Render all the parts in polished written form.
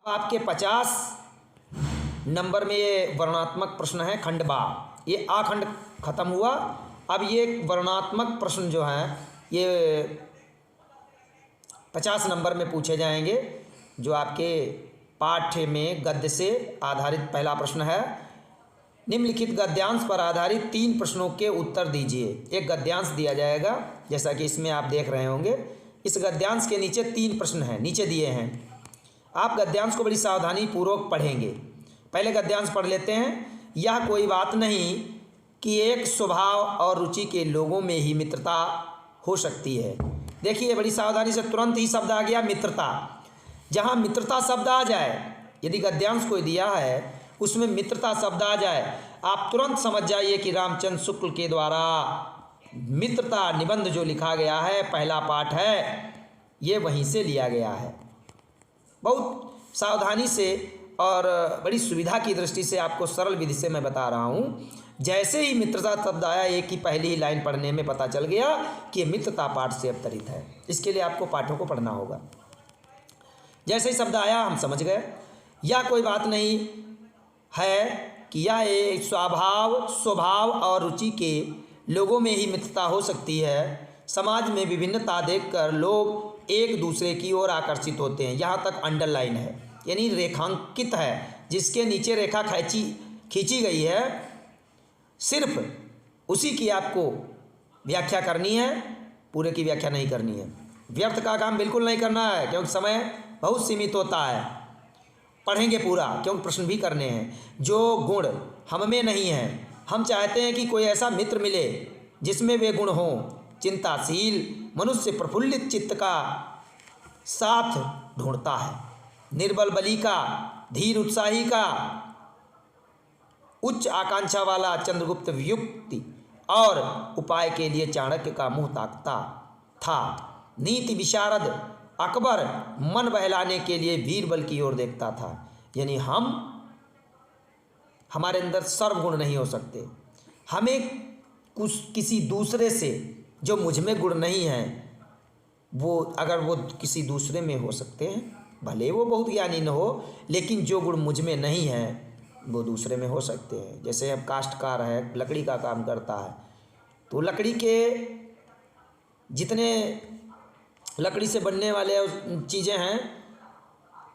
आपके 50 नंबर में ये वर्णात्मक प्रश्न है खंड बा। ये आ खंड खत्म हुआ। अब ये वर्णात्मक प्रश्न जो हैं ये 50 नंबर में पूछे जाएंगे, जो आपके पाठ्य में गद्य से आधारित पहला प्रश्न है। निम्नलिखित गद्यांश पर आधारित 3 प्रश्नों के उत्तर दीजिए। एक गद्यांश दिया जाएगा जैसा कि इसमें आप देख रहे होंगे। इस गद्यांश के नीचे 3 प्रश्न हैं, नीचे दिए हैं। आप गद्यांश को बड़ी सावधानी पूर्वक पढ़ेंगे। पहले गद्यांश पढ़ लेते हैं। यह कोई बात नहीं कि एक स्वभाव और रुचि के लोगों में ही मित्रता हो सकती है। देखिए बड़ी सावधानी से, तुरंत ही शब्द आ गया मित्रता। जहाँ मित्रता शब्द आ जाए, यदि गद्यांश कोई दिया है उसमें मित्रता शब्द आ जाए, आप तुरंत समझ जाइए कि रामचंद्र शुक्ल के द्वारा मित्रता निबंध जो लिखा गया है, पहला पाठ है, ये वहीं से लिया गया है। बहुत सावधानी से और बड़ी सुविधा की दृष्टि से आपको सरल विधि से मैं बता रहा हूँ। जैसे ही मित्रता शब्द आया, एक ही पहली ही लाइन पढ़ने में पता चल गया कि ये मित्रता पाठ से अवतरित है। इसके लिए आपको पाठों को पढ़ना होगा। जैसे ही शब्द आया हम समझ गए। यह कोई बात नहीं है कि यह एक स्वभाव और रुचि के लोगों में ही मित्रता हो सकती है। समाज में विभिन्नता देखकर लोग एक दूसरे की ओर आकर्षित होते हैं। यहाँ तक अंडरलाइन है, यानी रेखांकित है, जिसके नीचे रेखा खींची गई है। सिर्फ उसी की आपको व्याख्या करनी है, पूरे की व्याख्या नहीं करनी है। व्यर्थ का काम बिल्कुल नहीं करना है, क्योंकि समय बहुत सीमित होता है। पढ़ेंगे पूरा, क्योंकि प्रश्न भी करने हैं। जो गुण हम में नहीं हैं, हम चाहते हैं कि कोई ऐसा मित्र मिले जिसमें वे गुण हों। चिंताशील मनुष्य प्रफुल्लित चित्त का साथ ढूंढता है। निर्बल बली का, धीर उत्साही का, उच्च आकांक्षा वाला चंद्रगुप्त युक्ति और उपाय के लिए चाणक्य का मुंह ताकता था। नीति विशारद अकबर मन बहलाने के लिए बीरबल की ओर देखता था। यानी हमारे अंदर सर्वगुण नहीं हो सकते। हमें किसी दूसरे से, जो मुझ में गुण नहीं है, वो अगर वो किसी दूसरे में हो सकते हैं, भले वो बहुत ज्ञानी न हो, लेकिन जो गुण मुझ में नहीं है वो दूसरे में हो सकते हैं। जैसे अब काश्तकार है, लकड़ी का काम करता है, तो लकड़ी के जितने लकड़ी से बनने वाले चीज़ें हैं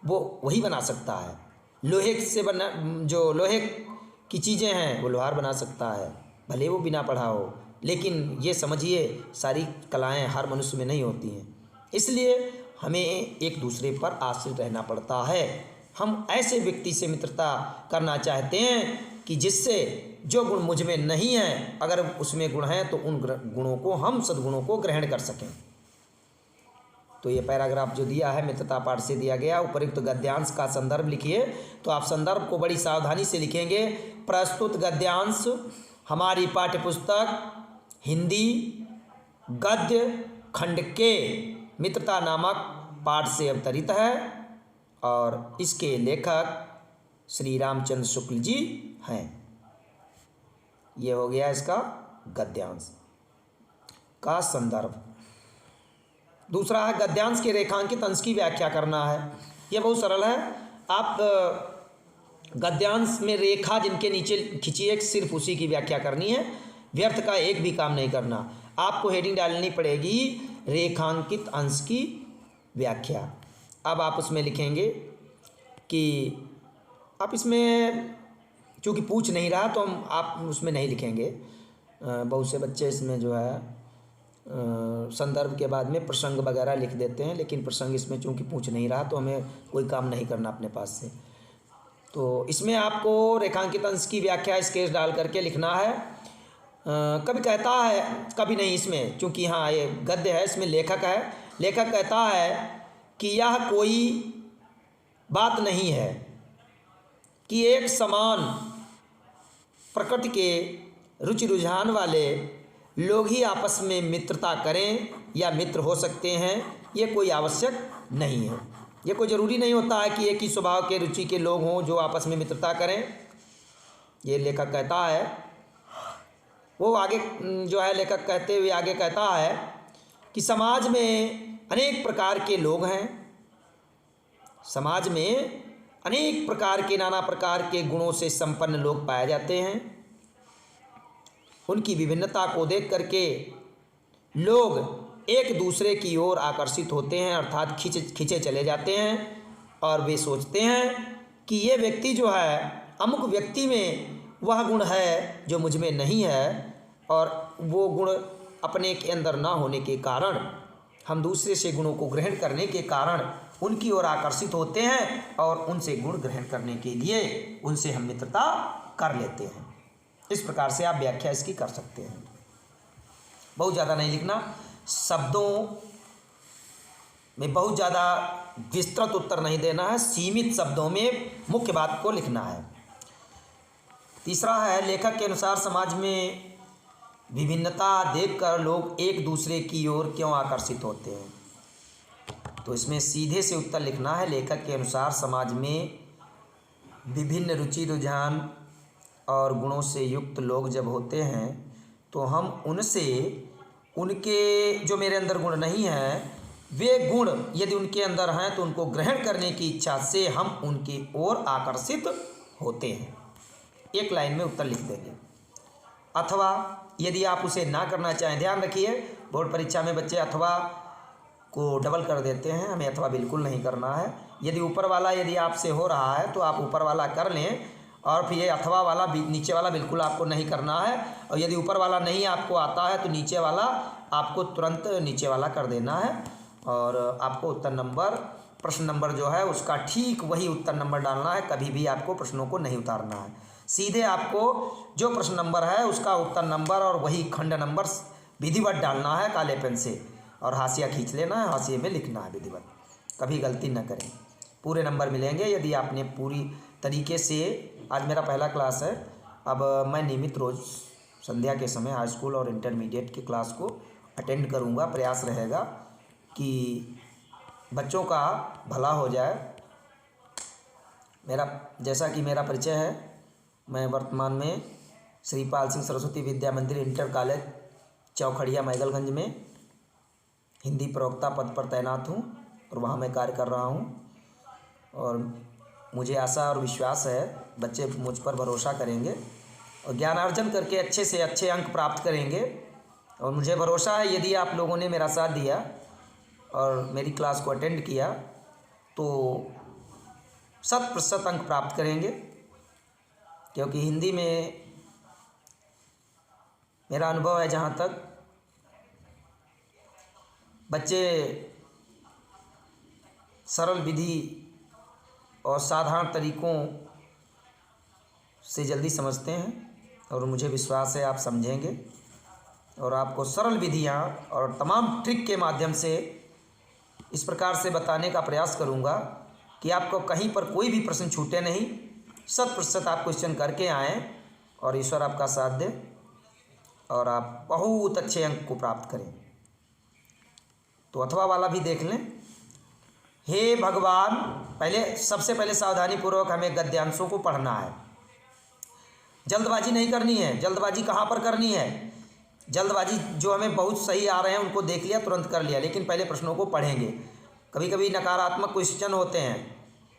वो वही बना सकता है। लोहे से बना, जो लोहे की चीज़ें हैं वो लोहार बना सकता है, भले वो बिना पढ़ा हो। लेकिन ये समझिए सारी कलाएं हर मनुष्य में नहीं होती हैं, इसलिए हमें एक दूसरे पर आश्रित रहना पड़ता है। हम ऐसे व्यक्ति से मित्रता करना चाहते हैं कि जिससे जो गुण मुझ में नहीं है, अगर उसमें गुण हैं तो उन गुणों को, हम सद्गुणों को ग्रहण कर सकें। तो ये पैराग्राफ जो दिया है मित्रता पाठ से दिया गया। उपयुक्त गद्यांश का संदर्भ लिखिए। तो आप संदर्भ को बड़ी सावधानी से लिखेंगे। प्रस्तुत गद्यांश हमारी पाठ्यपुस्तक हिंदी गद्य खंड के मित्रता नामक पाठ से अवतरित है और इसके लेखक श्री रामचंद्र शुक्ल जी हैं। ये हो गया इसका गद्यांश का संदर्भ। दूसरा है गद्यांश के रेखांकित अंश की व्याख्या करना है। यह बहुत सरल है। आप गद्यांश में रेखा जिनके नीचे खींचिए, सिर्फ उसी की व्याख्या करनी है। व्यर्थ का एक भी काम नहीं करना। आपको हेडिंग डालनी पड़ेगी रेखांकित अंश की व्याख्या। अब आप उसमें लिखेंगे कि आप इसमें चूँकि पूछ नहीं रहा तो आप उसमें नहीं लिखेंगे। बहुत से बच्चे इसमें जो है संदर्भ के बाद में प्रसंग वगैरह लिख देते हैं, लेकिन प्रसंग इसमें चूँकि पूछ नहीं रहा तो हमें कोई काम नहीं करना अपने पास से। तो इसमें आपको रेखांकित अंश की व्याख्या स्केच डाल करके लिखना है। कभी कहता है, कभी नहीं, इसमें चूँकि हाँ ये गद्य है, इसमें लेखक है। लेखक कहता है कि यह कोई बात नहीं है कि एक समान प्रकृति के रुचि रुझान वाले लोग ही आपस में मित्रता करें या मित्र हो सकते हैं। ये कोई आवश्यक नहीं है। ये कोई ज़रूरी नहीं होता है कि एक ही स्वभाव के रुचि के लोग हों जो आपस में मित्रता करें। ये लेखक कहता है। वो आगे जो है लेखक कहते हुए आगे कहता है कि समाज में अनेक प्रकार के लोग हैं। समाज में अनेक प्रकार के, नाना प्रकार के गुणों से संपन्न लोग पाए जाते हैं। उनकी विभिन्नता को देख करके लोग एक दूसरे की ओर आकर्षित होते हैं, अर्थात खींचे चले जाते हैं, और वे सोचते हैं कि ये व्यक्ति जो है, अमुक व्यक्ति में वह गुण है जो मुझ में नहीं है, और वो गुण अपने के अंदर ना होने के कारण, हम दूसरे से गुणों को ग्रहण करने के कारण उनकी ओर आकर्षित होते हैं और उनसे गुण ग्रहण करने के लिए उनसे हम मित्रता कर लेते हैं। इस प्रकार से आप व्याख्या इसकी कर सकते हैं। बहुत ज़्यादा नहीं लिखना, शब्दों में बहुत ज़्यादा विस्तृत उत्तर नहीं देना है, सीमित शब्दों में मुख्य बात को लिखना है। तीसरा है, लेखक के अनुसार समाज में विभिन्नता देखकर लोग एक दूसरे की ओर क्यों आकर्षित होते हैं। तो इसमें सीधे से उत्तर लिखना है, लेखक के अनुसार समाज में विभिन्न रुचि रुझान और गुणों से युक्त लोग जब होते हैं तो हम उनसे, उनके जो मेरे अंदर गुण नहीं हैं, वे गुण यदि उनके अंदर हैं तो उनको ग्रहण करने की इच्छा से हम उनकी ओर आकर्षित होते हैं। एक लाइन में उत्तर लिख देंगे। अथवा यदि आप उसे ना करना चाहें, ध्यान रखिए बोर्ड परीक्षा में बच्चे अथवा को डबल कर देते हैं, हमें अथवा बिल्कुल नहीं करना है। यदि ऊपर वाला यदि आपसे हो रहा है तो आप ऊपर वाला कर लें, और फिर ये अथवा वाला नीचे वाला बिल्कुल आपको नहीं करना है। और यदि ऊपर वाला नहीं आपको आता है तो नीचे वाला आपको तुरंत नीचे वाला कर देना है, और आपको उत्तर नंबर, प्रश्न नंबर जो है उसका ठीक वही उत्तर नंबर डालना है। कभी भी आपको प्रश्नों को नहीं उतारना है, सीधे आपको जो प्रश्न नंबर है उसका उत्तर नंबर और वही खंड नंबर विधिवत डालना है काले पेन से, और हाशिया खींच लेना है, हाशिए में लिखना है विधिवत। कभी गलती न करें, पूरे नंबर मिलेंगे यदि आपने पूरी तरीके से। आज मेरा पहला क्लास है, अब मैं नियमित रोज़ संध्या के समय हाई स्कूल और इंटरमीडिएट की क्लास को अटेंड करूंगा। प्रयास रहेगा कि बच्चों का भला हो जाए। मेरा, जैसा कि मेरा परिचय है, मैं वर्तमान में श्री पाल सिंह सरस्वती विद्या मंदिर इंटर कॉलेज चौखड़िया मैगलगंज में हिंदी प्रवक्ता पद पर तैनात हूँ, और वहाँ मैं कार्य कर रहा हूँ। और मुझे आशा और विश्वास है बच्चे मुझ पर भरोसा करेंगे और ज्ञानार्जन करके अच्छे से अच्छे अंक प्राप्त करेंगे। और मुझे भरोसा है यदि आप लोगों ने मेरा साथ दिया और मेरी क्लास को अटेंड किया तो 100% अंक प्राप्त करेंगे, क्योंकि हिंदी में मेरा अनुभव है जहाँ तक बच्चे सरल विधि और साधारण तरीक़ों से जल्दी समझते हैं, और मुझे विश्वास है आप समझेंगे। और आपको सरल विधियाँ और तमाम ट्रिक के माध्यम से इस प्रकार से बताने का प्रयास करूँगा कि आपको कहीं पर कोई भी प्रश्न छूटे नहीं। 100% आप क्वेश्चन करके आएँ और ईश्वर आपका साथ दे और आप बहुत अच्छे अंक को प्राप्त करें। तो अथवा वाला भी देख लें। हे भगवान, पहले सबसे पहले सावधानी पूर्वक हमें गद्यांशों को पढ़ना है, जल्दबाजी नहीं करनी है। जल्दबाजी कहाँ पर करनी है? जल्दबाजी जो हमें बहुत सही आ रहे हैं उनको देख लिया, तुरंत कर लिया, लेकिन पहले प्रश्नों को पढ़ेंगे। कभी कभी नकारात्मक क्वेश्चन होते हैं,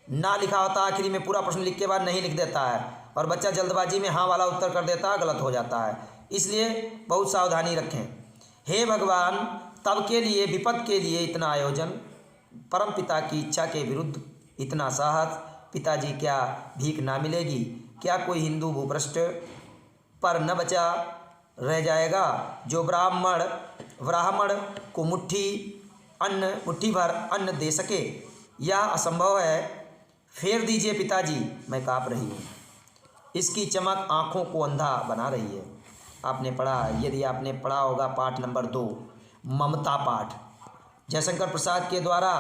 ना लिखा होता आखिरी में, पूरा प्रश्न लिख के बाद नहीं लिख देता है, और बच्चा जल्दबाजी में हाँ वाला उत्तर कर देता है, गलत हो जाता है। इसलिए बहुत सावधानी रखें। हे भगवान, तब के लिए, विपद के लिए इतना आयोजन, परम पिता की इच्छा के विरुद्ध इतना साहस, पिताजी क्या भीख ना मिलेगी? क्या कोई हिंदू भूपृष्ठ पर न बचा रह जाएगा जो ब्राह्मण को मुट्ठी भर अन्न दे सके? यह असंभव है। फेर दीजिए पिताजी, मैं काँप रही हूँ। इसकी चमक आँखों को अंधा बना रही है। आपने पढ़ा, यदि आपने पढ़ा होगा पाठ नंबर 2, ममता पाठ, जयशंकर प्रसाद के द्वारा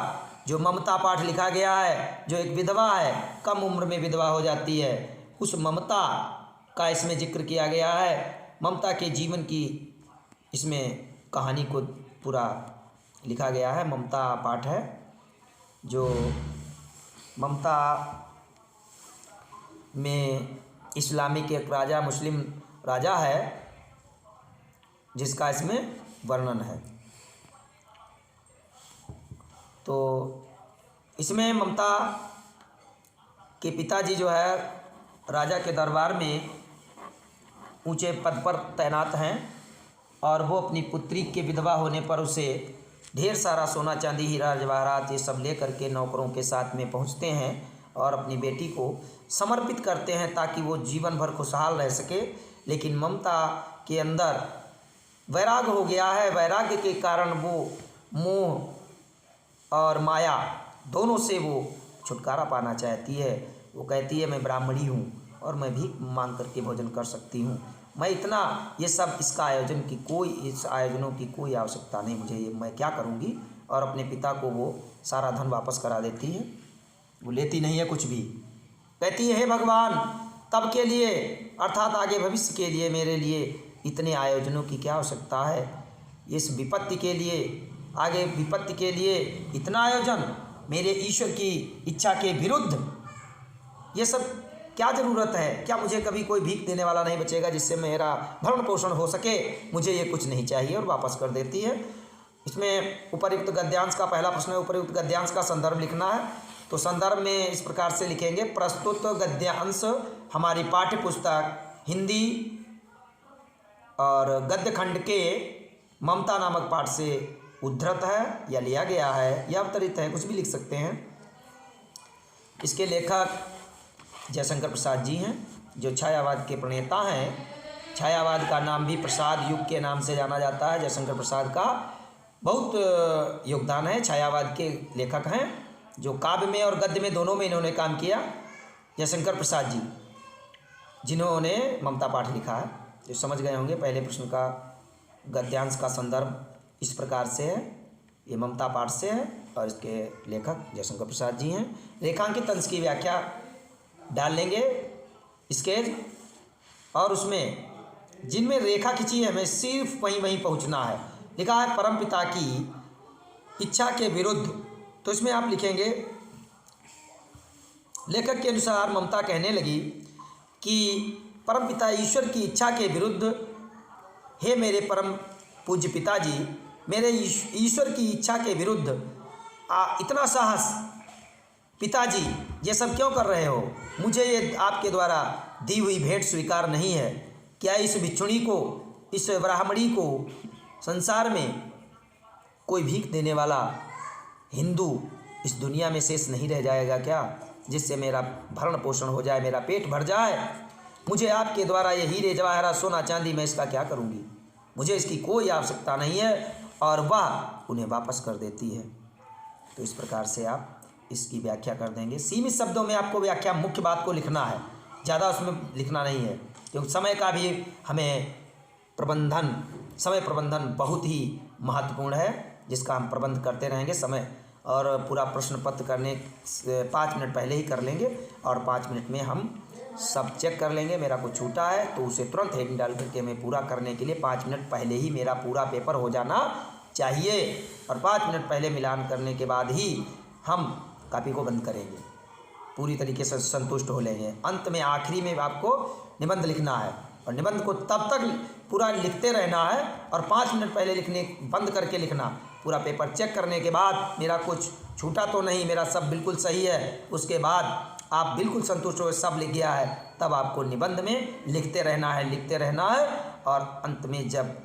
जो ममता पाठ लिखा गया है, जो एक विधवा है, कम उम्र में विधवा हो जाती है, उस ममता का इसमें जिक्र किया गया है। ममता के जीवन की इसमें कहानी को पूरा लिखा गया है। ममता पाठ है, जो ममता में इस्लामिक एक राजा, मुस्लिम राजा है, जिसका इसमें वर्णन है। तो इसमें ममता कि पिताजी जो है राजा के दरबार में ऊंचे पद पर तैनात हैं और वो अपनी पुत्री के विधवा होने पर उसे ढेर सारा सोना चांदी हीरा जवाहरात ये सब ले करके नौकरों के साथ में पहुंचते हैं और अपनी बेटी को समर्पित करते हैं ताकि वो जीवन भर खुशहाल रह सके। लेकिन ममता के अंदर वैराग हो गया है, वैराग्य के कारण वो मोह और माया दोनों से वो छुटकारा पाना चाहती है। वो कहती है मैं ब्राह्मणी हूँ और मैं भी मांग करके भोजन कर सकती हूँ, मैं इतना ये सब इसका आयोजन की कोई इस आयोजनों की कोई आवश्यकता नहीं मुझे, ये मैं क्या करूँगी। और अपने पिता को वो सारा धन वापस करा देती है, वो लेती नहीं है कुछ भी। कहती है हे भगवान, तब के लिए अर्थात आगे भविष्य के लिए मेरे लिए इतने आयोजनों की क्या आवश्यकता है, इस विपत्ति के लिए आगे विपत्ति के लिए इतना आयोजन मेरे ईश्वर की इच्छा के विरुद्ध, ये सब क्या ज़रूरत है। क्या मुझे कभी कोई भीख देने वाला नहीं बचेगा जिससे मेरा भरण पोषण हो सके, मुझे ये कुछ नहीं चाहिए, और वापस कर देती है। इसमें उपर्युक्त गद्यांश का पहला प्रश्न है, उपर्युक्त गद्यांश का संदर्भ लिखना है। तो संदर्भ में इस प्रकार से लिखेंगे, प्रस्तुत गद्यांश हमारी पाठ्य पुस्तक हिंदी और गद्य खंड के ममता नामक पाठ से उद्धृत है या लिया गया है या अवतरित है, कुछ भी लिख सकते हैं। इसके लेखक जयशंकर प्रसाद जी हैं, जो छायावाद के प्रणेता हैं। छायावाद का नाम भी प्रसाद युग के नाम से जाना जाता है। जयशंकर प्रसाद का बहुत योगदान है, छायावाद के लेखक हैं, जो काव्य में और गद्य में दोनों में इन्होंने काम किया। जयशंकर प्रसाद जी जिन्होंने ममता पाठ लिखा है, जो समझ गए होंगे। पहले प्रश्न का गद्यांश का संदर्भ इस प्रकार से है, ये ममता पाठ से है और इसके लेखक जयशंकर प्रसाद जी हैं। रेखांकित अंश की व्याख्या डाल लेंगे स्केच, और उसमें जिनमें रेखा खिंची है हमें सिर्फ वहीं पहुंचना है। लिखा है परमपिता की इच्छा के विरुद्ध, तो इसमें आप लिखेंगे लेखक के अनुसार ममता कहने लगी कि परमपिता ईश्वर की इच्छा के विरुद्ध, हे मेरे परम पूज्य पिताजी, मेरे ईश्वर की इच्छा के विरुद्ध इतना साहस पिताजी ये सब क्यों कर रहे हो, मुझे ये आपके द्वारा दी हुई भेंट स्वीकार नहीं है। क्या इस भिक्षुणी को, इस ब्राह्मणी को संसार में कोई भीख देने वाला हिंदू इस दुनिया में शेष नहीं रह जाएगा क्या, जिससे मेरा भरण पोषण हो जाए, मेरा पेट भर जाए। मुझे आपके द्वारा ये हीरे जवाहरात सोना चांदी मैं इसका क्या करूँगी, मुझे इसकी कोई आवश्यकता नहीं है। और वह उन्हें वापस कर देती है। तो इस प्रकार से आप इसकी व्याख्या कर देंगे। सीमित शब्दों में आपको व्याख्या मुख्य बात को लिखना है, ज़्यादा उसमें लिखना नहीं है, क्योंकि समय का भी हमें समय प्रबंधन बहुत ही महत्वपूर्ण है, जिसका हम प्रबंध करते रहेंगे। समय और पूरा प्रश्न पत्र करने से 5 मिनट पहले ही कर लेंगे और 5 मिनट में हम सब चेक कर लेंगे। मेरा कुछ छूटा है तो उसे तुरंत हेडिंग डाल करके मैं पूरा करने के लिए 5 मिनट पहले ही मेरा पूरा पेपर हो जाना चाहिए, और 5 मिनट पहले मिलान करने के बाद ही हम कॉपी को बंद करेंगे, पूरी तरीके से संतुष्ट हो लेंगे। अंत में आखिरी में आपको निबंध लिखना है, और निबंध को तब तक पूरा लिखते रहना है और 5 मिनट पहले लिखने बंद करके लिखना। पूरा पेपर चेक करने के बाद मेरा कुछ छूटा तो नहीं, मेरा सब बिल्कुल सही है, उसके बाद आप बिल्कुल संतुष्ट हो सब लिख गया है, तब आपको निबंध में लिखते रहना है, और अंत में जब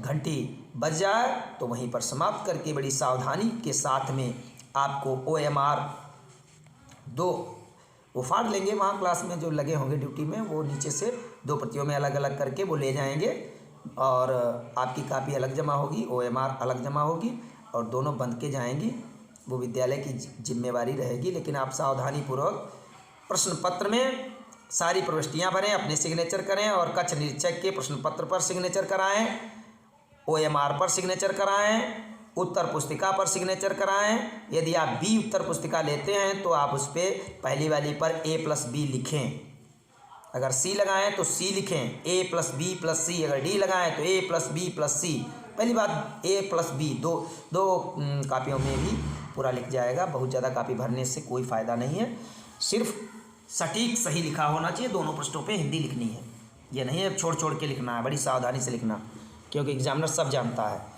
घंटी बज जाए तो वहीं पर समाप्त करके बड़ी सावधानी के साथ में आपको OMR 2 वो फाड़ लेंगे। वहाँ क्लास में जो लगे होंगे ड्यूटी में, वो नीचे से 2 प्रतियों में अलग अलग करके वो ले जाएंगे, और आपकी कापी अलग जमा होगी, OMR अलग जमा होगी, और दोनों बंद के जाएंगी। वो विद्यालय की जिम्मेवारी रहेगी, लेकिन आप सावधानीपूर्वक प्रश्न पत्र में सारी प्रविष्टियाँ भरें, अपने सिग्नेचर करें, और कक्ष निरीक्षक के प्रश्न पत्र पर सिग्नेचर कराएं, OMR पर सिग्नेचर कराएं, उत्तर पुस्तिका पर सिग्नेचर कराएं। यदि आप B उत्तर पुस्तिका लेते हैं तो आप उस पर पहली वाली पर A+B लिखें, अगर C लगाएं तो C लिखें, A+B+C, अगर D लगाएं तो A+B+C। पहली बात A+B दो कापियों में भी पूरा लिख जाएगा। बहुत ज़्यादा कापी भरने से कोई फ़ायदा नहीं है, सिर्फ सटीक सही लिखा होना चाहिए। दोनों पृष्ठों पे हिंदी लिखनी है, ये नहीं है छोड़ के लिखना है, बड़ी सावधानी से लिखना, क्योंकि एग्जामिनर सब जानता है।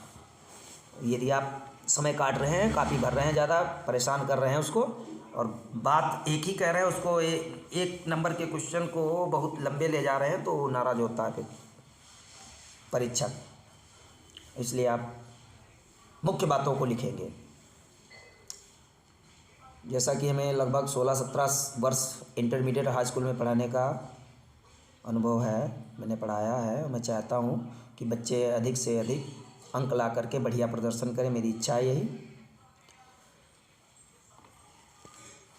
यदि आप समय काट रहे हैं, कापी भर रहे हैं, ज़्यादा परेशान कर रहे हैं उसको, और बात एक ही कह रहे हैं, उसको एक नंबर के क्वेश्चन को बहुत लंबे ले जा रहे हैं तो नाराज़ होता है फिर परीक्षक। इसलिए आप मुख्य बातों को लिखेंगे। जैसा कि हमें लगभग 16-17 वर्ष इंटरमीडिएट हाई स्कूल में पढ़ाने का अनुभव है, मैंने पढ़ाया है। मैं चाहता हूँ कि बच्चे अधिक से अधिक अंक ला करके बढ़िया प्रदर्शन करें, मेरी इच्छा है यही।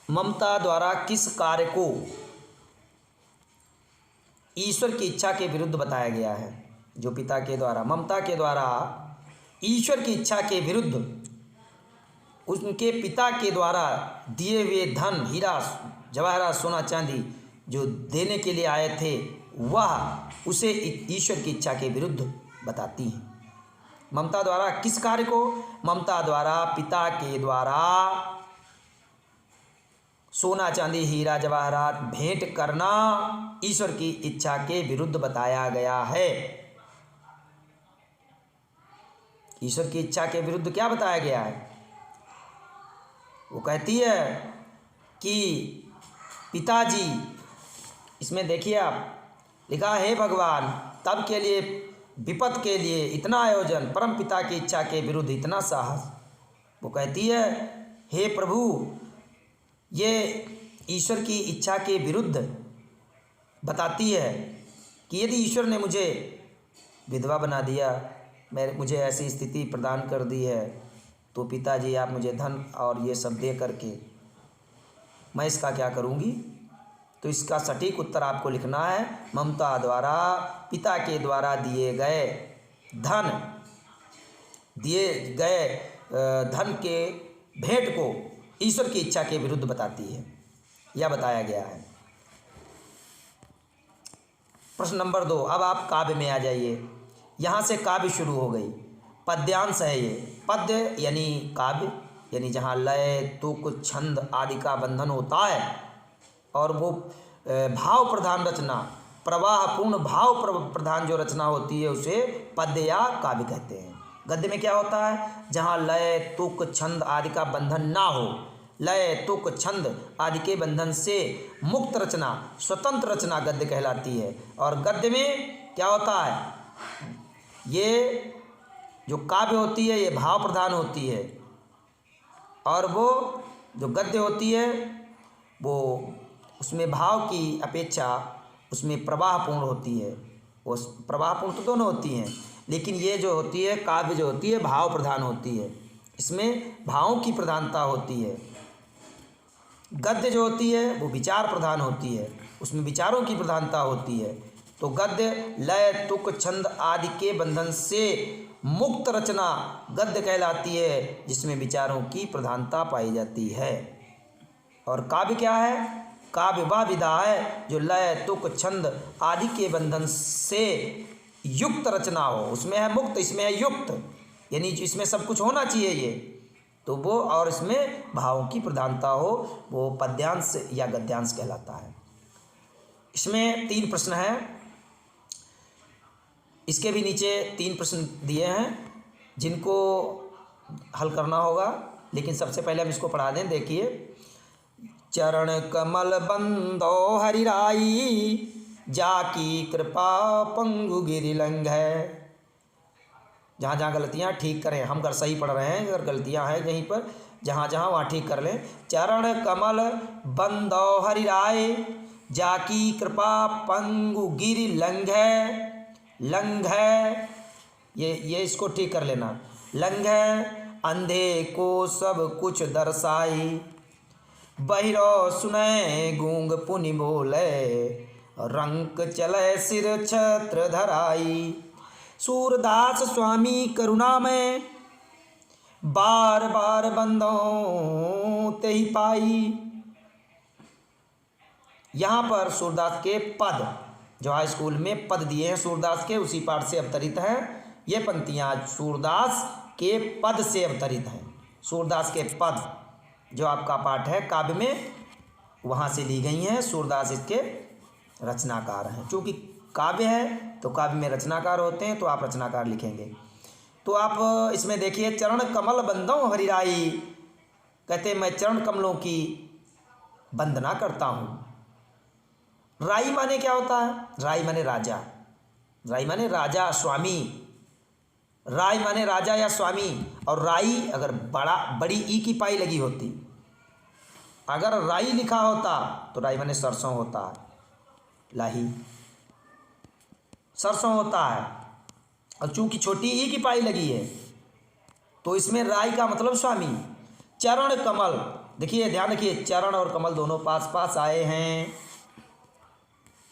ममता द्वारा किस कार्य को ईश्वर की इच्छा के विरुद्ध बताया गया है? जो पिता के द्वारा, ममता के द्वारा ईश्वर की इच्छा के विरुद्ध उनके पिता के द्वारा दिए हुए धन, हीरा जवाहरात, सोना चांदी जो देने के लिए आए थे, वह उसे ईश्वर की इच्छा के विरुद्ध बताती हैं। ममता द्वारा किस कार्य को? ममता द्वारा पिता के द्वारा सोना चांदी हीरा जवाहरात भेंट करना ईश्वर की इच्छा के विरुद्ध बताया गया है। ईश्वर की इच्छा के विरुद्ध क्या बताया गया है? वो कहती है कि पिताजी, इसमें देखिए आप लिखा है, हे भगवान, तब के लिए विपत के लिए इतना आयोजन, परम पिता की इच्छा के विरुद्ध इतना साहस। वो कहती है, हे प्रभु, ये ईश्वर की इच्छा के विरुद्ध बताती है कि यदि ईश्वर ने मुझे विधवा बना दिया, मुझे ऐसी स्थिति प्रदान कर दी है, तो पिताजी आप मुझे धन और ये सब दे करके मैं इसका क्या करूँगी? तो इसका सटीक उत्तर आपको लिखना है, ममता द्वारा पिता के द्वारा दिए गए धन के भेंट को ईश्वर की इच्छा के विरुद्ध बताती है, यह बताया गया है। प्रश्न नंबर 2। अब आप काव्य में आ जाइए। यहाँ से काव्य शुरू हो गई। पद्यांश है ये। पद्य यानी काव्य, यानी जहाँ लय, तुक, छंद आदि का बंधन होता है और वो भाव प्रधान रचना, प्रवाहपूर्ण भाव प्रधान जो रचना होती है उसे पद्य या काव्य कहते हैं। गद्य में क्या होता है? जहाँ लय, तुक, छंद आदि का बंधन ना हो, लय, तुक, छंद आदि के बंधन से मुक्त रचना, स्वतंत्र रचना गद्य कहलाती है। और गद्य में क्या होता है? ये जो काव्य होती है ये भाव प्रधान होती है, और वो जो गद्य होती है वो उसमें भाव की अपेक्षा उसमें प्रवाहपूर्ण होती है। वो प्रवाहपूर्ण तो दोनों होती हैं, लेकिन ये जो होती है काव्य जो होती है भाव प्रधान होती है, इसमें भावों की प्रधानता होती है। गद्य जो होती है वो विचार प्रधान होती है, उसमें विचारों की प्रधानता होती है। तो गद्य लय, तुक, छंद आदि के बंधन से मुक्त रचना गद्य कहलाती है, जिसमें विचारों की प्रधानता पाई जाती है। और काव्य क्या है? काव्य वह विधा है जो लय, तुक, छंद आदि के बंधन से युक्त रचना हो। उसमें है मुक्त, इसमें है युक्त, यानी इसमें सब कुछ होना चाहिए ये, तो वो, और इसमें भावों की प्रधानता हो, वो पद्यांश या गद्यांश कहलाता है। इसमें 3 प्रश्न हैं, इसके भी नीचे 3 प्रश्न दिए हैं जिनको हल करना होगा, लेकिन सबसे पहले हम इसको पढ़ा दें। देखिए, चरण कमल बंदो हरिराई, जाकी कृपा पंगु गिरि लंघै। जहाँ जहाँ गलतियाँ ठीक करें, हम अगर सही पढ़ रहे हैं, अगर गलतियाँ हैं यहीं पर जहाँ जहाँ वहाँ ठीक कर लें। चरण कमल बंदो हरिराय, जाकी कृपा पंगु गिरि लंघै। लंघै, ये इसको ठीक कर लेना। लंघै, अंधे को सब कुछ दर्शाई, बहिरो सुनै गूंग पुनि बोले, रंक चले सिर छत्र धराई। सूरदास स्वामी करुणामय, बार बार बंदों ते ही पाई। यहाँ पर सूरदास के पद, जो हाई स्कूल में पद दिए हैं सूरदास के, उसी पाठ से अवतरित हैं ये पंक्तियाँ। सूरदास के पद से अवतरित हैं। सूरदास के पद जो आपका पाठ है काव्य में, वहाँ से ली गई हैं। सूरदास इसके रचनाकार हैं। चूँकि काव्य है तो काव्य में रचनाकार होते हैं, तो आप रचनाकार लिखेंगे। तो आप इसमें देखिए, चरण कमल बंदों हरिराई, कहते मैं चरण कमलों की वंदना करता हूँ। राई माने क्या होता है? राई माने राजा, राई माने राजा स्वामी, राय माने राजा या स्वामी। और राई अगर बड़ी ई की पाई लगी होती, अगर राई लिखा होता तो राई माने सरसों होता है, लाही सरसों होता है। और चूंकि छोटी ई की पाई लगी है तो इसमें राई का मतलब स्वामी। चरण कमल, देखिए ध्यान रखिए, चरण और कमल दोनों पास पास आए हैं।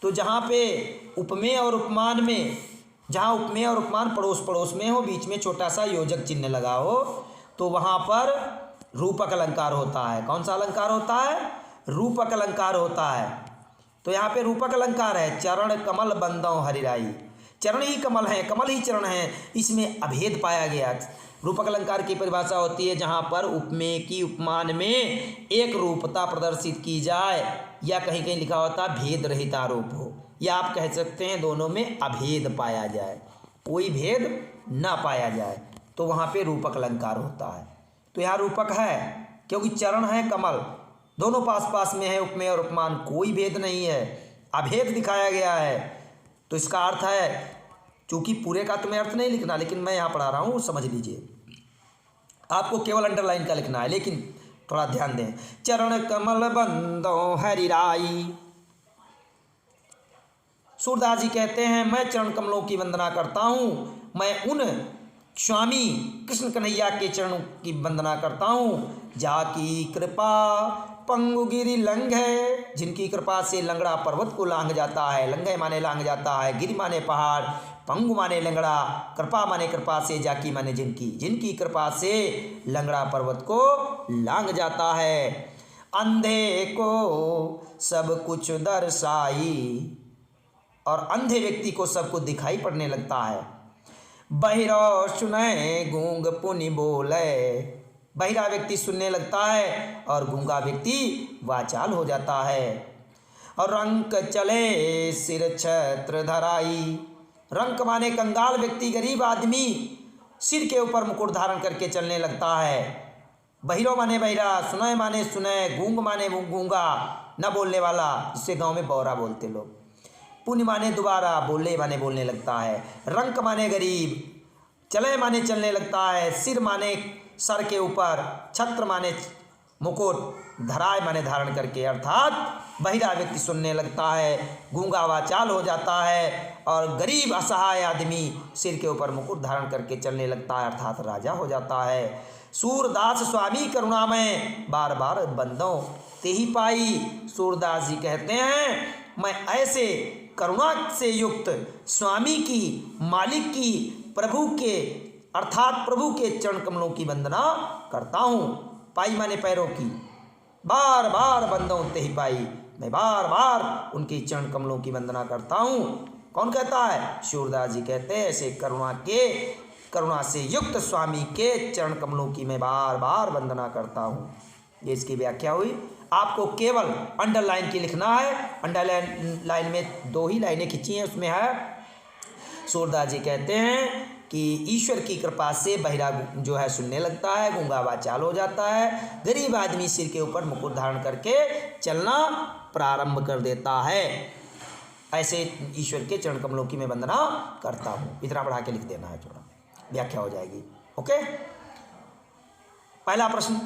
तो जहाँ पे उपमेय और उपमान में, जहाँ उपमेय और उपमान पड़ोस पड़ोस में हो, बीच में छोटा सा योजक चिन्ह लगा हो, तो वहाँ पर रूपक अलंकार होता है। कौन सा अलंकार होता है? रूपक अलंकार होता है। तो यहाँ पे रूपक अलंकार है, चरण कमल बंदों हरिराई। चरण ही कमल हैं, कमल ही चरण हैं, इसमें अभेद पाया गया। रूपक अलंकार की परिभाषा होती है जहाँ पर उपमेय की उपमान में एक रूपता प्रदर्शित की जाए, या कहीं कहीं लिखा होता भेद रहित आरोप हो, या आप कह सकते हैं दोनों में अभेद पाया जाए, कोई भेद ना पाया जाए, तो वहाँ पे रूपक अलंकार होता है। तो यहाँ रूपक है क्योंकि चरण है कमल, दोनों पास पास में है, उपमेय और उपमान कोई भेद नहीं है, अभेद दिखाया गया है। तो इसका अर्थ है, चूंकि पूरे का तुम्हें अर्थ नहीं लिखना, लेकिन मैं यहाँ पढ़ा रहा हूँ, समझ लीजिए, आपको केवल अंडरलाइन का लिखना है, लेकिन थोड़ा ध्यान दें। चरण कमल बंदों हरिराई, सूरदास जी कहते हैं मैं चरण कमलों की वंदना करता हूँ, मैं उन स्वामी कृष्ण कन्हैया के चरणों की वंदना करता हूँ, जाकी कृपा पंगुगिरि लंघे, जिनकी कृपा से लंगड़ा पर्वत को लांघ जाता है। लंघे माने लांघ जाता है, गिरि माने पहाड़, पंगु माने लंगड़ा, कृपा माने कृपा से, जाकी माने जिनकी, जिनकी कृपा से लंगड़ा पर्वत को लांघ जाता है। अंधे को सब कुछ दर्शाई, और अंधे व्यक्ति को सब कुछ दिखाई पड़ने लगता है। बहिरो सुने गूंग पुनि बोले, बहिरा व्यक्ति सुनने लगता है और गूंगा व्यक्ति वाचाल हो जाता है। और रंक चले सिर छत्र धराई, रंक माने कंगाल व्यक्ति, गरीब आदमी सिर के ऊपर मुकुट धारण करके चलने लगता है। बहिरो माने बहिरा, सुनय माने सुनय, गूंग माने गूंगा, न बोलने वाला, जिससे गांव में बौरा बोलते लोग। पुण्य माने दोबारा, बोले माने बोलने लगता है। रंक माने गरीब, चले माने चलने लगता है, सिर माने सर के ऊपर, छत्र माने मुकुट, धराय माने धारण करके, अर्थात बहिरा व्यक्ति सुनने लगता है, गूंगा वाचाल हो जाता है, और गरीब असहाय आदमी सिर के ऊपर मुकुट धारण करके चलने लगता है, अर्थात राजा हो जाता है। सूरदास स्वामी करुणामय, बार बार बंदों ते ही पाई। सूरदास जी कहते हैं मैं ऐसे करुणा से युक्त स्वामी की, मालिक की, प्रभु के, अर्थात प्रभु के चरण कमलों की वंदना करता हूँ। पाई माने पैरों की, बार बार बंदों ते ही पाई, मैं बार बार उनके चरण कमलों की वंदना करता हूँ। कौन कहता है? सूरदास जी कहते हैं ऐसे करुणा से युक्त स्वामी के चरण कमलों की मैं बार बार वंदना करता हूँ। ये इसकी व्याख्या हुई। आपको केवल अंडरलाइन की लिखना है। अंडरलाइन में 2 ही लाइनें खींची हैं, उसमें है सूरदास जी कहते हैं कि ईश्वर की कृपा से बहिरा जो है सुनने लगता है, गूंगा वाचाल हो जाता है, गरीब आदमी सिर के ऊपर मुकुट धारण करके चलना प्रारंभ कर देता है। ऐसे ईश्वर के चरण कमलों की मैं वंदना करता हूँ। इतना बढ़ा के लिख देना है, थोड़ा व्याख्या हो जाएगी। ओके, पहला प्रश्न,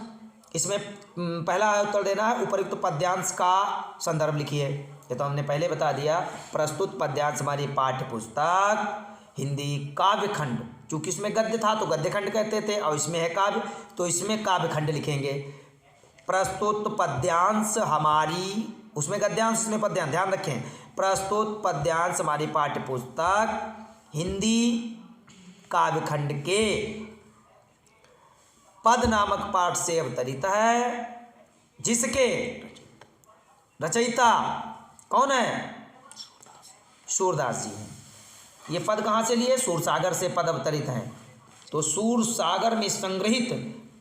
इसमें पहला उत्तर देना है, उपयुक्त पद्यांश का संदर्भ लिखिए। ये तो हमने पहले बता दिया। प्रस्तुत पद्यांश हमारी पाठ्य पुस्तक हिंदी काव्य खंड, चूंकि इसमें गद्य था तो गद्य खंड कहते थे, और इसमें है काव्य तो इसमें काव्य खंड लिखेंगे। प्रस्तुत पद्यांश हमारी, उसमें गद्यांश इसमें पद्यांश, ध्यान रखें। प्रस्तुत पद्यांश हमारी पाठ्य पुस्तक हिंदी काव्य खंड के पद नामक पाठ से अवतरित है, जिसके रचयिता कौन है? सूरदास जी हैं। ये पद कहाँ से लिए? सूरसागर से पद अवतरित हैं। तो सूरसागर में संग्रहित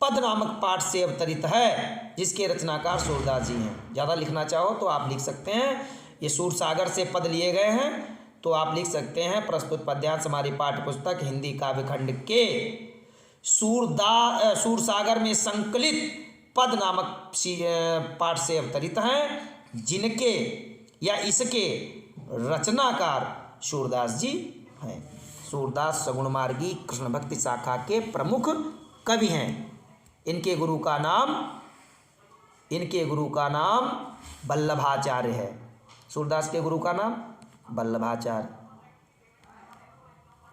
पद नामक पाठ से अवतरित है, जिसके रचनाकार सूरदास जी हैं। ज़्यादा लिखना चाहो तो आप लिख सकते हैं, ये सूरसागर से पद लिए गए हैं, तो आप लिख सकते हैं प्रस्तुत पद्यांश हमारी पाठ्य पुस्तक हिंदी काव्य खंड के सूरसागर में संकलित पद नामक पाठ से अवतरित हैं, जिनके या इसके रचनाकार सूरदास जी हैं। सूरदास सगुण मार्गी कृष्ण भक्ति शाखा के प्रमुख कवि हैं। इनके गुरु का नाम वल्लभाचार्य है। सूरदास के गुरु का नाम वल्लभाचार्य,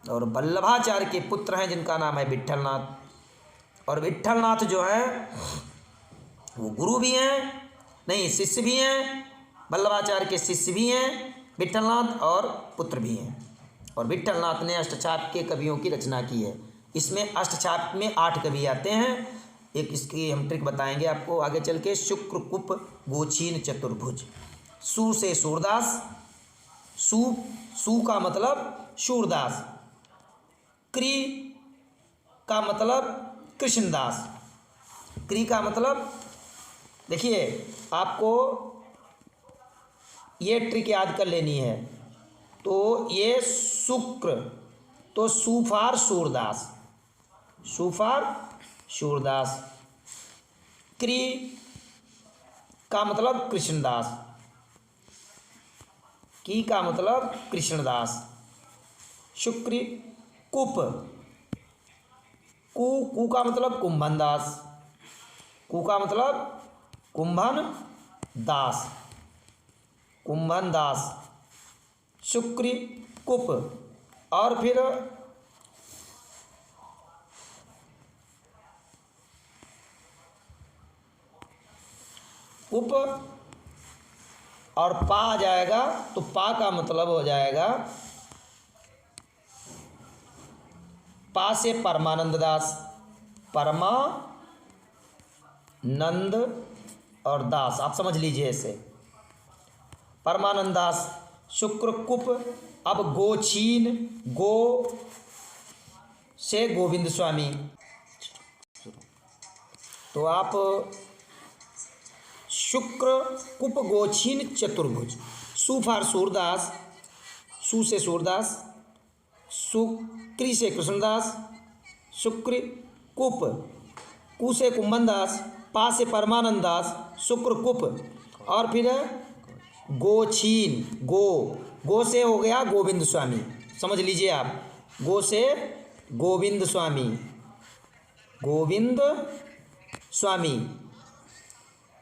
और वल्लभाचार्य के पुत्र हैं जिनका नाम है विट्ठलनाथ। और विट्ठलनाथ जो है वो गुरु भी हैं, नहीं शिष्य भी हैं, वल्लभाचार्य के शिष्य भी हैं विट्ठलनाथ, और पुत्र भी हैं। और विट्ठलनाथ ने अष्टछाप के कवियों की रचना की है। इसमें अष्टछाप में 8 कवि आते हैं। एक इसकी हम ट्रिक बताएंगे आपको आगे चल के। शुक्र, कुप, गोछीन, चतुर्भुज। सु से सूरदास, सु का मतलब सूरदास, क्री का मतलब कृष्णदास। क्री का मतलब, देखिए आपको ये ट्रिक याद कर लेनी है। तो ये शुक्र, तो सुफार सूरदास, सूरदास। क्री का मतलब कृष्णदास, की का मतलब कृष्णदास। शुक्र। कुप, कु का मतलब कुंभनदास, कु का मतलब कुंभन दास। शुक्र, कुप। और फिर कुप और पा आ जाएगा, तो पा का मतलब हो जाएगा, पा से परमानंद दास, परमानंद और दास, आप समझ लीजिए इसे, परमानंद दास। शुक्र, कुप। अब गोछीन, गो से गोविंद स्वामी। तो आप शुक्र, कुप, गोछीन, चतुर्भुज। सु फॉर सूरदास, सु से सूरदास, शुक्री से कृष्णदास, शुक्र, कुप, कु से कुंभनदास, पा से परमानंद दास, शुक्र, कुप। और फिर गोछीन, गो से हो गया गोविंद स्वामी, समझ लीजिए आप, गो से गोविंद स्वामी,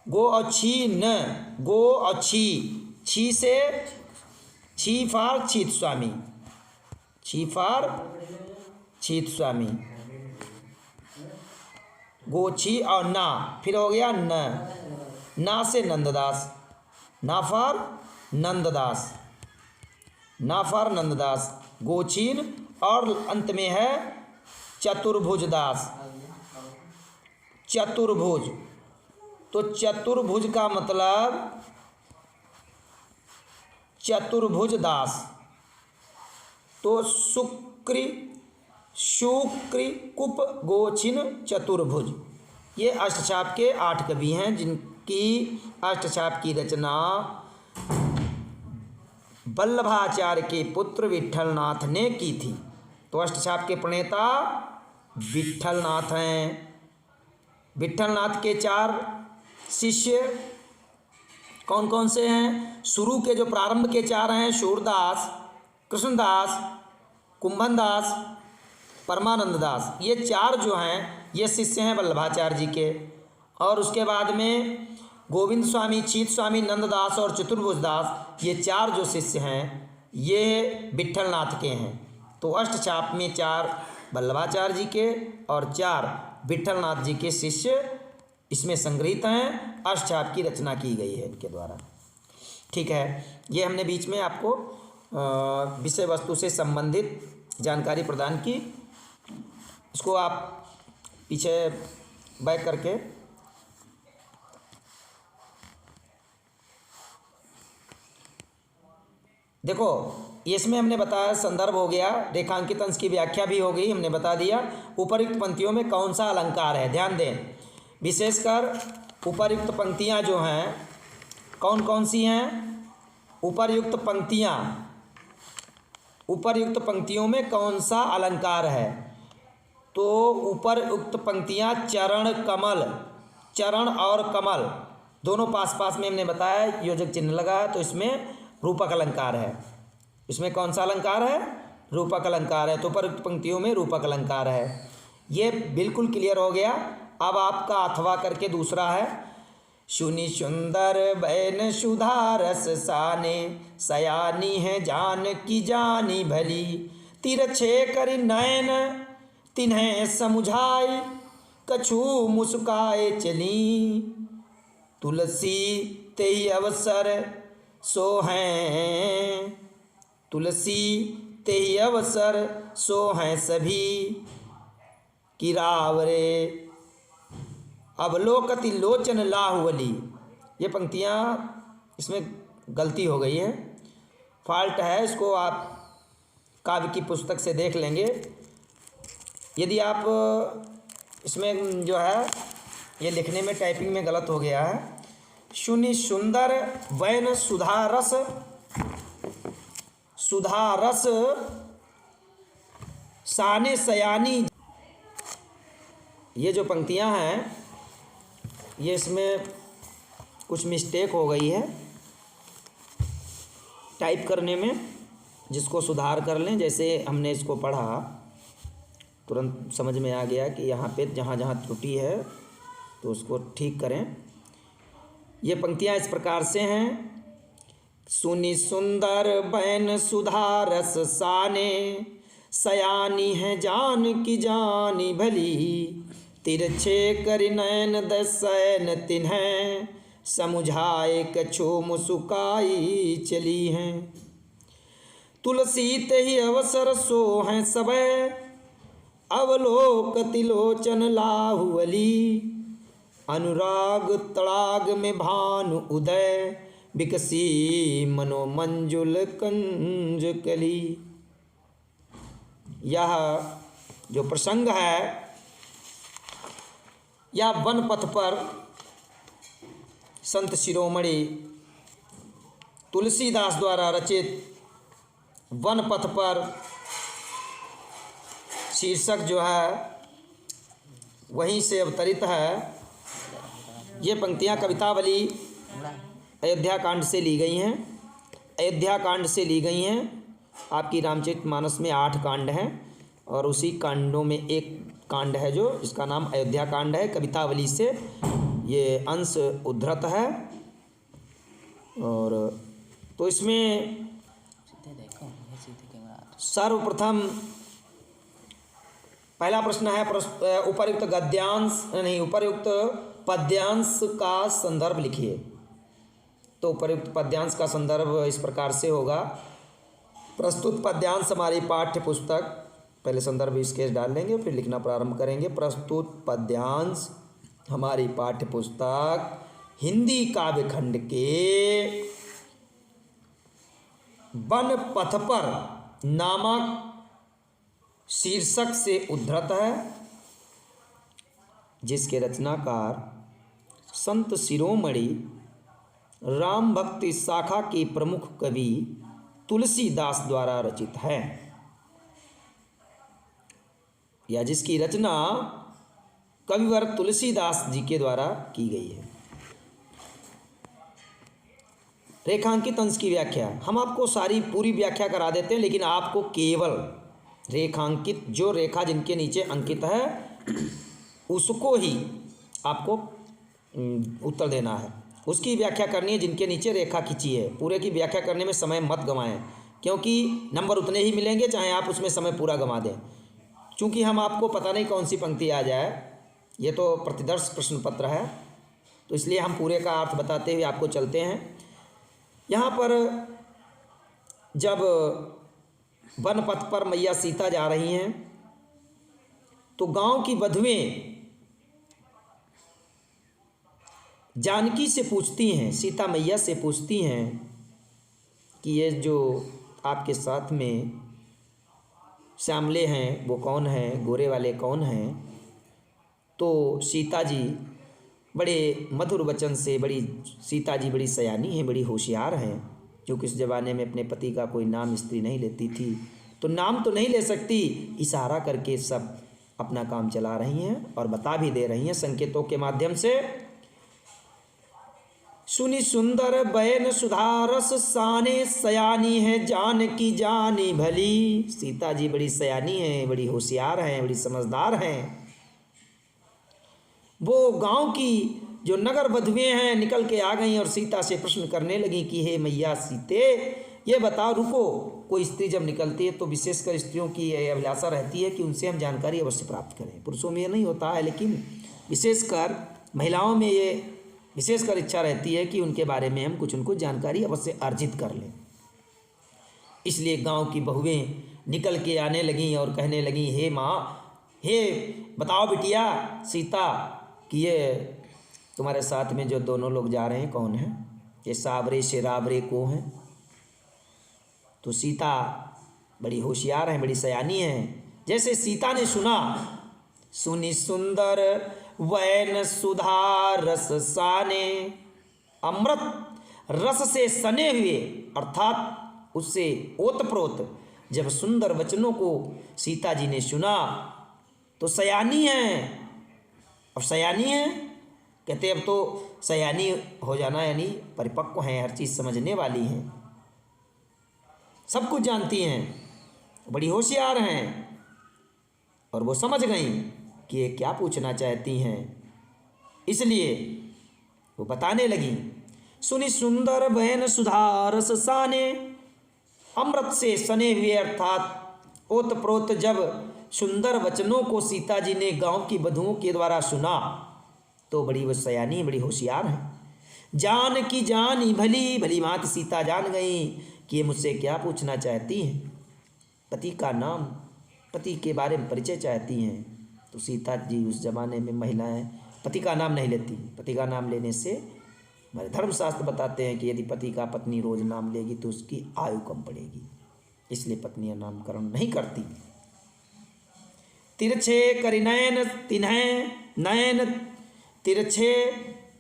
गो और छी न, गो और छी से छी फार छीत स्वामी, गो छी और ना, फिर हो गया ना से नंददास, ना फार नंददास, गोछीन। और अंत में है चतुर्भुज दास, चतुर्भुज। तो चतुर्भुज का मतलब चतुर्भुज दास। तो शुक्र, कुप, गोछिन, चतुर्भुज, ये अष्टछाप के 8 कवि हैं, जिनकी अष्टछाप की रचना वल्लभाचार्य के पुत्र विट्ठलनाथ ने की थी। तो अष्टछाप के प्रणेता विट्ठलनाथ हैं। विट्ठलनाथ के 4 शिष्य कौन कौन से हैं? शुरू के जो प्रारंभ के 4 हैं, सूरदास, कृष्णदास, कुंभनदास, परमानंद दास, ये 4 जो हैं ये शिष्य हैं वल्लभाचार्य जी के। और उसके बाद में गोविंद स्वामी, चीत स्वामी, नंददास और चतुर्भुज दास, ये 4 जो शिष्य हैं ये विट्ठलनाथ के हैं। तो अष्टछाप में 4 वल्लभाचार्य जी के और 4 विट्ठलनाथ जी के शिष्य इसमें संग्रहित हैं। अष्टछाप की रचना की गई है इनके द्वारा। ठीक है, ये हमने बीच में आपको विषय वस्तु से संबंधित जानकारी प्रदान की। इसको आप पीछे बैक करके देखो, इसमें हमने बताया संदर्भ हो गया, रेखांकित अंश की व्याख्या भी हो गई, हमने बता दिया उपर्युक्त पंक्तियों में कौन सा अलंकार है। ध्यान दें, विशेषकर उपर्युक्त पंक्तियां जो हैं कौन कौन सी हैं? उपर्युक्त पंक्तियों में कौन सा अलंकार है? तो उपर्युक्त पंक्तियां चरण कमल चरण और कमल दोनों पास पास में हमने बताया, योजक चिन्ह लगा है, तो इसमें रूपक अलंकार है। इसमें कौन सा अलंकार है? रूपक अलंकार है। तो उपरोक्त पंक्तियों में रूपक अलंकार है। ये बिल्कुल क्लियर हो गया। अब आपका अथवा करके दूसरा है, सुनी सुंदर बैन सुधा रस साने, सयानी है जान की जानी भली, तिरछे कर नयन तिन्हें समुझाई, कछु मुस्काए चली, तुलसी तेहि अवसर सो हैं, तुलसी तेहि अवसर सो हैं सभी, किरावरे अवलोकति लोचन लाहुवली। ये पंक्तियाँ इसमें गलती हो गई है, फॉल्ट है, इसको आप काव्य की पुस्तक से देख लेंगे। यदि आप इसमें जो है ये लिखने में टाइपिंग में गलत हो गया है, सुनि सुंदर वैन सुधारस, सुधारस साने सयानी, ये जो पंक्तियां हैं ये इसमें कुछ मिस्टेक हो गई है टाइप करने में, जिसको सुधार कर लें। जैसे हमने इसको पढ़ा तुरंत समझ में आ गया कि यहाँ पे जहाँ जहाँ त्रुटि है तो उसको ठीक करें। ये पंक्तियाँ इस प्रकार से हैं, सुनी सुंदर बैन सुधारस साने, सयानी है जान की जानी भली, तिरछे कर नयन दसैन तिन्हें, समुझाए कछु मुस्काई चली हैं, तुलसी तेहि अवसर सो हैं सबे, अवलोकति लोचन लाहुवली, अनुराग तड़ाग में भानु उदय, बिकसी मनोमंजुल कंज कली। यह जो प्रसंग है या वन पथ पर संत शिरोमणि तुलसीदास द्वारा रचित वन पथ पर शीर्षक जो है वहीं से अवतरित है। ये पंक्तियाँ कवितावली अयोध्या कांड से ली गई हैं, अयोध्या कांड से ली गई हैं। आपकी रामचरितमानस में 8 कांड हैं और उसी कांडों में एक कांड है जो इसका नाम अयोध्या कांड है। कवितावली से ये अंश उद्धृत है। और तो इसमें सर्वप्रथम पहला प्रश्न है, उपर्युक्त गद्यांश नहीं उपर्युक्त पद्यांश का संदर्भ लिखिए। तो उपर्युक्त पद्यांश का संदर्भ इस प्रकार से होगा, प्रस्तुत पद्यांश हमारी पाठ्य पुस्तक, पहले संदर्भ स्केच डाल लेंगे फिर लिखना प्रारंभ करेंगे। प्रस्तुत पद्यांश हमारी पाठ्य पुस्तक हिंदी काव्य खंड के वन पथ पर नामक शीर्षक से उद्धृत है, जिसके रचनाकार संत शिरोमणि राम भक्ति शाखा के प्रमुख कवि तुलसीदास द्वारा रचित है, या जिसकी रचना कविवर तुलसीदास जी के द्वारा की गई है। रेखांकित अंश की व्याख्या, हम आपको सारी पूरी व्याख्या करा देते हैं, लेकिन आपको केवल रेखांकित जो रेखा जिनके नीचे अंकित है उसको ही आपको उत्तर देना है, उसकी व्याख्या करनी है जिनके नीचे रेखा खींची है। पूरे की व्याख्या करने में समय मत गंवाएं, क्योंकि नंबर उतने ही मिलेंगे चाहे आप उसमें समय पूरा गंवा दें। चूँकि हम आपको पता नहीं कौन सी पंक्ति आ जाए, ये तो प्रतिदर्श प्रश्न पत्र है, तो इसलिए हम पूरे का अर्थ बताते हुए आपको चलते हैं। यहाँ पर जब वन पथ पर मैया सीता जा रही हैं तो गांव की बधुएं जानकी से पूछती हैं, सीता मैया से पूछती हैं कि ये जो आपके साथ में श्यामले हैं वो कौन हैं, गोरे वाले कौन हैं। तो सीता जी बड़े मधुर वचन से, सीता जी बड़ी सयानी हैं, बड़ी होशियार हैं, क्योंकि उस ज़माने में अपने पति का कोई नाम स्त्री नहीं लेती थी, तो नाम तो नहीं ले सकती, इशारा करके सब अपना काम चला रही हैं और बता भी दे रही हैं संकेतों के माध्यम से। सुनी सुंदर बयन सुधारस साने, सयानी है जानकी जानी भली। सीता जी बड़ी सयानी हैं, बड़ी होशियार हैं, बड़ी समझदार हैं। वो गांव की जो नगर वधुएं हैं निकल के आ गई और सीता से प्रश्न करने लगी कि हे मैया सीते, ये बताओ, रुको, कोई स्त्री जब निकलती है तो विशेषकर स्त्रियों की अभिलाषा रहती है कि उनसे हम जानकारी अवश्य प्राप्त करें। पुरुषों में ये नहीं होता है, लेकिन विशेषकर महिलाओं में ये विशेषकर इच्छा रहती है कि उनके बारे में हम कुछ उनको जानकारी अवश्य अर्जित कर लें। इसलिए गांव की बहुएं निकल के आने लगीं और कहने लगीं, हे माँ, हे बताओ बिटिया सीता कि ये तुम्हारे साथ में जो दोनों लोग जा रहे हैं कौन है? ये साबरे शेराबरे को हैं? तो सीता बड़ी होशियार हैं, बड़ी सयानी हैं। जैसे सीता ने सुना, सुनी सुंदर वैन सुधा रस साने, अमृत रस से सने हुए अर्थात उससे ओतप्रोत जब सुंदर वचनों को सीता जी ने सुना तो सयानी हैं। अब सयानी हैं कहते, अब तो सयानी हो जाना यानी परिपक्व हैं, हर चीज़ समझने वाली हैं, सब कुछ जानती हैं, बड़ी होशियार हैं। और वो समझ गईं कि ये क्या पूछना चाहती हैं, इसलिए वो बताने लगी। सुनी सुंदर बहन सुधारस साने, अमृत से सने हुए अर्थात ओतप्रोत जब सुंदर वचनों को सीता जी ने गांव की वधुओं के द्वारा सुना तो बड़ी वो सयानी, बड़ी होशियार है। जान की जानी भली, भली मात सीता जान गई कि ये मुझसे क्या पूछना चाहती हैं। पति का नाम, पति के बारे में परिचय चाहती हैं। तो सीता जी उस जमाने में महिलाएं पति का नाम नहीं लेती। पति का नाम लेने से हमारे धर्मशास्त्र बताते हैं कि यदि पति का पत्नी रोज नाम लेगी तो उसकी आयु कम पड़ेगी, इसलिए पत्नियां नामकरण नहीं करती। तिरछे करिनयन तिन्हें नयन, तिरछे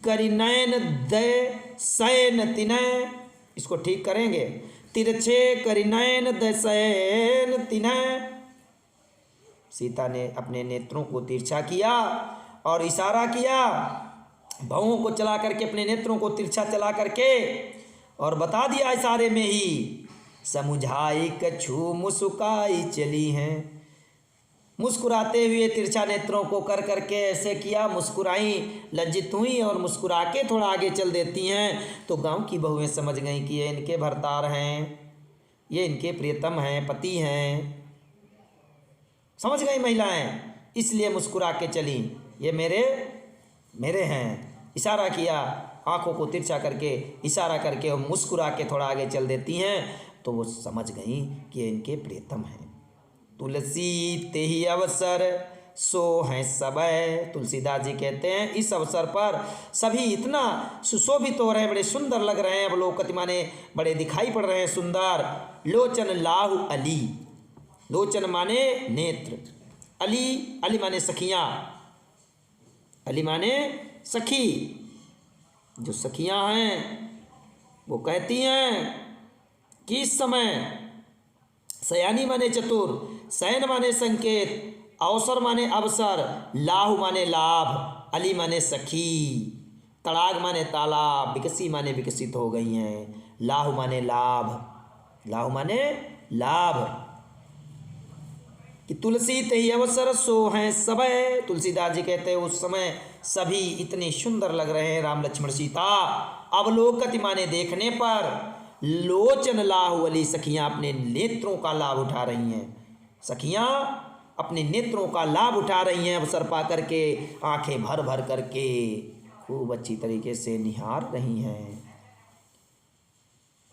करिनयन दय सैन तिन्हें, इसको ठीक करेंगे। तिरछे करिनयन दय सैन तिन्हें, सीता ने अपने नेत्रों को तिरछा किया और इशारा किया, भौं को चला करके अपने नेत्रों को तिरछा चला करके और बता दिया इशारे में ही, समुझाई कछु मुस्काई चली हैं। मुस्कुराते हुए तिरछा नेत्रों को कर करके ऐसे किया, मुस्कुराई, लज्जित हुई और मुस्कुरा के थोड़ा आगे चल देती हैं। तो गांव की बहुएं समझ गईं कि ये इनके भरतार हैं, ये इनके प्रियतम हैं, पति हैं। समझ गई महिलाएं, इसलिए मुस्कुरा के चली, ये मेरे हैं। इशारा किया, आंखों को तिरछा करके इशारा करके और मुस्कुरा के थोड़ा आगे चल देती हैं। तो वो समझ गई कि ये इनके प्रियतम हैं। तुलसी तेहि अवसर सो हैं सबय, तुलसीदास जी कहते हैं इस अवसर पर सभी इतना सुशोभित हो रहे हैं, बड़े सुंदर लग रहे हैं, अवलोकति माने बड़े दिखाई पड़ रहे हैं सुंदर। लोचन लाहु अली, लोचन माने नेत्र, अली अली माने सखियाँ, अली माने सखी। जो सखियाँ हैं वो कहती हैं कि इस समय सयानी माने चतुर, सैन माने संकेत, अवसर माने अवसर, लाहु माने लाभ, अली माने सखी, तड़ाग माने तालाब, विकसी माने विकसित हो गई हैं, लाहु माने लाभ, लाहु माने लाभ। कि तुलसी तेहि अवसर सो हैं सबय, तुलसीदास जी कहते हैं उस समय सभी इतने सुंदर लग रहे हैं राम लक्ष्मण सीता। अवलोकति माने देखने पर, लोचन लाहु अली, सखियाँ अपने नेत्रों का लाभ उठा रही हैं, सखियाँ अपने नेत्रों का लाभ उठा रही हैं, अवसर पा करके आंखें भर भर करके खूब अच्छी तरीके से निहार रही हैं।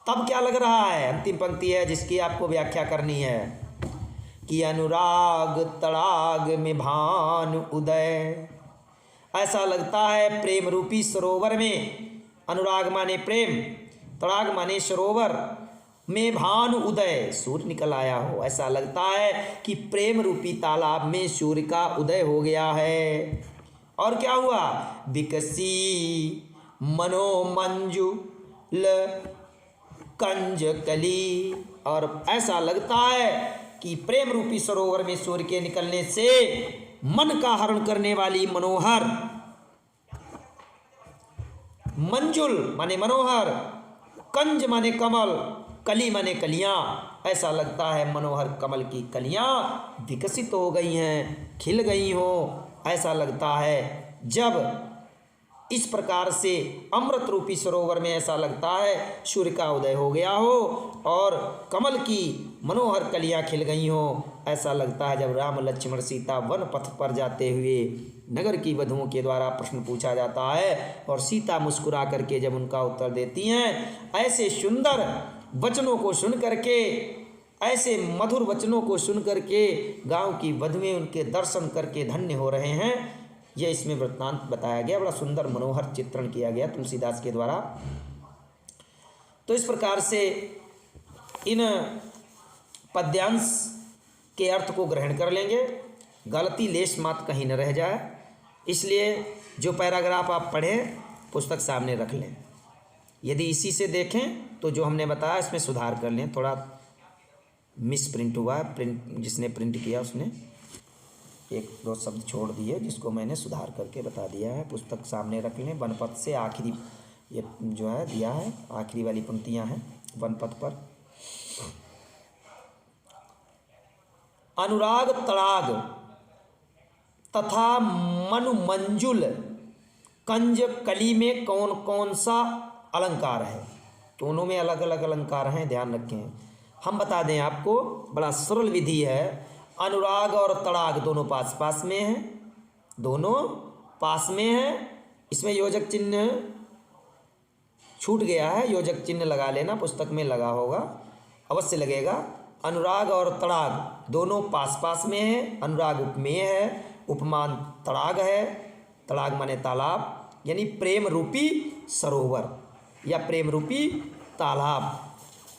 तब क्या लग रहा है, अंतिम पंक्ति है जिसकी आपको व्याख्या करनी है कि अनुराग तड़ाग में भानु उदय, ऐसा लगता है प्रेम रूपी सरोवर में, अनुराग माने प्रेम, तड़ाग माने सरोवर में भानु उदय, सूर्य निकल आया हो, ऐसा लगता है कि प्रेम रूपी तालाब में सूर्य का उदय हो गया है। और क्या हुआ, विकसी मनोमंजु ल कंज कली, और ऐसा लगता है कि प्रेम रूपी सरोवर में सूर्य के निकलने से मन का हरण करने वाली मनोहर मंजुल माने मनोहर, कंज माने कमल, कली माने कलियां। ऐसा लगता है मनोहर कमल की कलियां विकसित हो गई हैं, खिल गई हो। ऐसा लगता है जब इस प्रकार से अमृत रूपी सरोवर में ऐसा लगता है सूर्य का उदय हो गया हो और कमल की मनोहर कलियां खिल गई हो। ऐसा लगता है जब राम लक्ष्मण सीता वन पथ पर जाते हुए नगर की वधुओं के द्वारा प्रश्न पूछा जाता है और सीता मुस्कुरा करके जब उनका उत्तर देती हैं। ऐसे सुंदर वचनों को सुन करके, ऐसे मधुर वचनों को सुन करके गांव की वधुएं उनके दर्शन करके धन्य हो रहे हैं। यह इसमें वृत्तांत बताया गया, बड़ा सुंदर मनोहर चित्रण किया गया तुलसीदास के द्वारा। तो इस प्रकार से इन पद्यांश के अर्थ को ग्रहण कर लेंगे, गलती लेश मात्र कहीं न रह जाए। इसलिए जो पैराग्राफ आप पढ़ें पुस्तक सामने रख लें। यदि इसी से देखें तो जो हमने बताया इसमें सुधार कर लें। थोड़ा मिस प्रिंट हुआ है, प्रिंट जिसने प्रिंट किया उसने एक दो शब्द छोड़ दिए, जिसको मैंने सुधार करके बता दिया है। पुस्तक सामने रख लें। वनपथ से आखिरी ये जो है दिया है, आखिरी वाली पंक्तियां हैं वनपथ पर। अनुराग तड़ाग तथा मनु मंजुल कंज कली में कौन कौन सा अलंकार है? दोनों में अलग अलग अलंकार हैं, ध्यान रखें। हम बता दें आपको, बड़ा सरल विधि है। अनुराग और तड़ाग दोनों पास पास में हैं, दोनों पास में हैं। इसमें योजक चिन्ह छूट गया है, योजक चिन्ह लगा लेना, पुस्तक में लगा होगा, अवश्य लगेगा। अनुराग और तड़ाग दोनों पास पास में हैं। अनुराग उपमेय है, उपमान तड़ाग है। तड़ाग माने तालाब, यानी प्रेम रूपी सरोवर या प्रेम रूपी तालाब।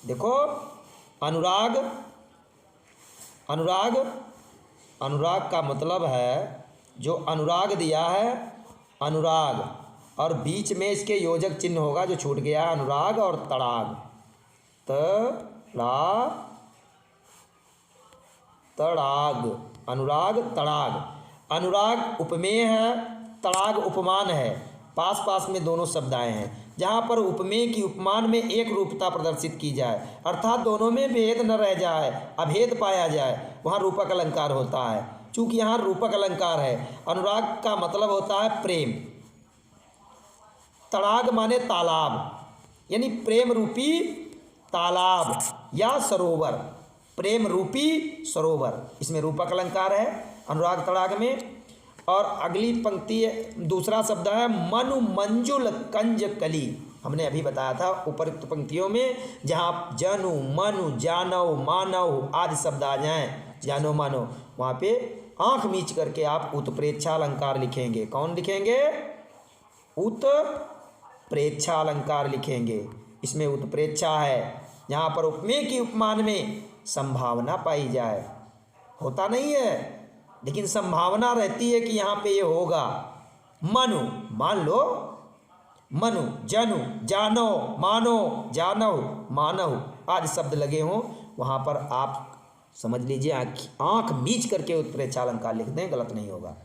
देखो अनुराग, अनुराग, अनुराग का मतलब है जो अनुराग दिया है, अनुराग, और बीच में इसके योजक चिन्ह होगा जो छूट गया, अनुराग और तड़ाग। तड़ाग, अनुराग तड़ाग। अनुराग उपमेय है, तड़ाग उपमान है। पास पास में दोनों शब्द आए हैं। जहाँ पर उपमेय की उपमान में एक रूपता प्रदर्शित की जाए, अर्थात दोनों में भेद न रह जाए, अभेद पाया जाए, वहाँ रूपक अलंकार होता है। चूंकि यहाँ रूपक अलंकार है। अनुराग का मतलब होता है प्रेम, तड़ाग माने तालाब, यानी प्रेम रूपी तालाब या सरोवर, प्रेम रूपी सरोवर। इसमें रूपक अलंकार है अनुराग तड़ाग में। और अगली पंक्ति दूसरा शब्द है मनु मंजुल कंज कली। हमने अभी बताया था उपरोक्त पंक्तियों में जहाँ जनु मनु जानव मानव आदि शब्द आ जाएं, जानो मानो, वहाँ पे आंख मीच करके आप उत्प्रेक्षा अलंकार लिखेंगे। कौन लिखेंगे? उत्प्रेक्षा अलंकार लिखेंगे। इसमें उत्प्रेक्षा है जहाँ पर उपमेय की उपमान में संभावना पाई जाए, होता नहीं है लेकिन संभावना रहती है कि यहाँ पे ये होगा। मनु मान लो, मनु जनु जानो मानो जानव मानव आदि शब्द लगे हों, वहाँ पर आप समझ लीजिए आँख मीच करके उत्प्रेक्षा अलंकार लिख दें, गलत नहीं होगा।